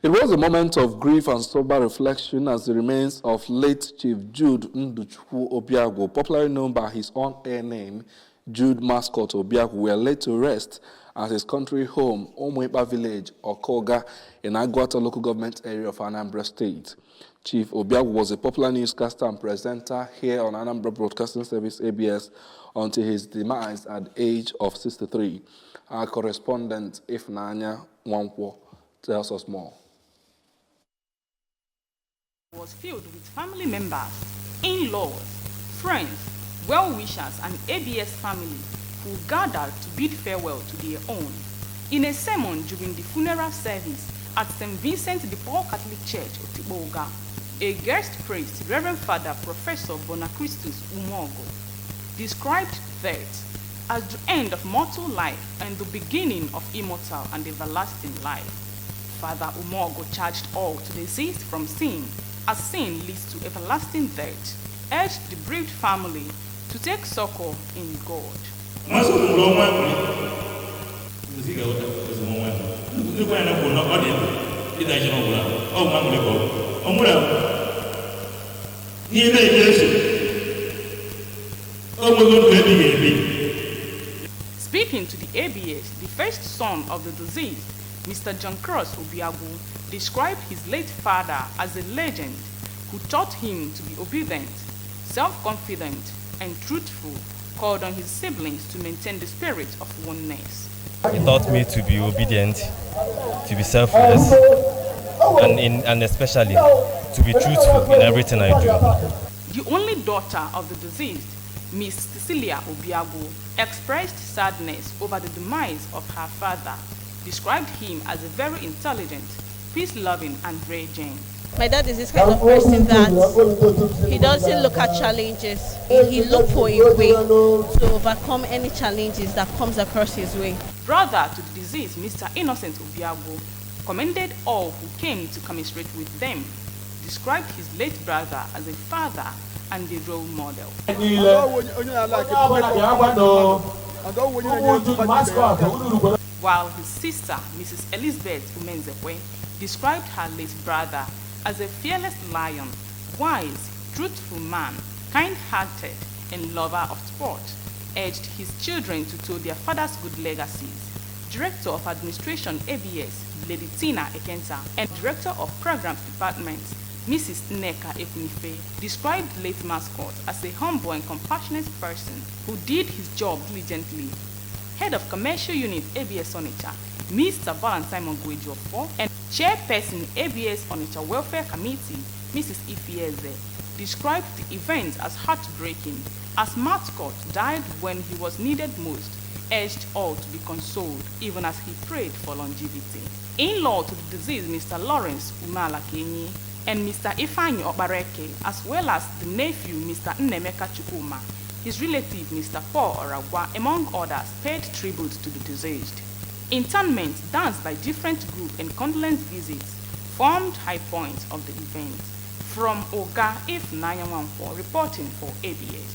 It was a moment of grief and sober reflection as the remains of late Chief Jude Obiagwu, popularly known by his on-air name, Jude Mascot Obiagwu, were laid to rest at his country home, Omwepa Village, Okoga, in Agwata local government area of Anambra State. Chief Obiagwu was a popular newscaster and presenter here on Anambra Broadcasting Service, ABS, until his demise at the age of 63. Our correspondent, Ifnanya Wankwo, tells us more. Was filled with family members, in-laws, friends, well-wishers, and ABS family who gathered to bid farewell to their own. In a sermon during the funeral service at St. Vincent de Paul Catholic Church, Otiboga, a guest priest, Reverend Father Professor Bonacristus Umogo, described death as the end of mortal life and the beginning of immortal and everlasting life. Father Umogo charged all to desist from sin, as sin leads to everlasting death, urged the bereaved family to take succor in God. Speaking to the ABS, the first son of the deceased, Mr. John Cross Obiagwu, described his late father as a legend who taught him to be obedient, self-confident, and truthful, called on his siblings to maintain the spirit of oneness. He taught me to be obedient, to be selfless, and especially to be truthful in everything I do. The only daughter of the deceased, Miss Cecilia Obiagwu, expressed sadness over the demise of her father, described him as a very intelligent, peace-loving, and raging. My dad is this kind of person that he doesn't look at challenges. He looks for a way to overcome any challenges that comes across his way. Brother to the deceased, Mr. Innocent Obiagwu, commended all who came to commiserate with them, described his late brother as a father and a role model. While his sister, Mrs. Elizabeth Umenzekwe, described her late brother as a fearless lion, wise, truthful man, kind-hearted, and lover of sport, urged his children to tow their father's good legacies. Director of Administration ABS, Lady Tina Ekenta, and Director of Programs Department, Mrs. Nneka Ekunife, described late Mascot as a humble and compassionate person who did his job diligently. Head of Commercial Unit ABS Onitsha, Mr. Valentine Mongwejiofo, and Chairperson ABS Onitsha Welfare Committee, Mrs. Ifieze, described the event as heartbreaking, as Mascot died when he was needed most, urged all to be consoled, even as he prayed for longevity. In-law to the deceased, Mr. Lawrence Umalakenyi, and Mr. Ifeanyi Okbareke, as well as the nephew, Mr. Nnemeka Chukwuma, his relative, Mr. Paul Oragwa, among others, paid tribute to the deceased. Interment, danced by different groups, and condolence visits formed high points of the event. From Oga, Ifnanya Wankwo, reporting for ABS.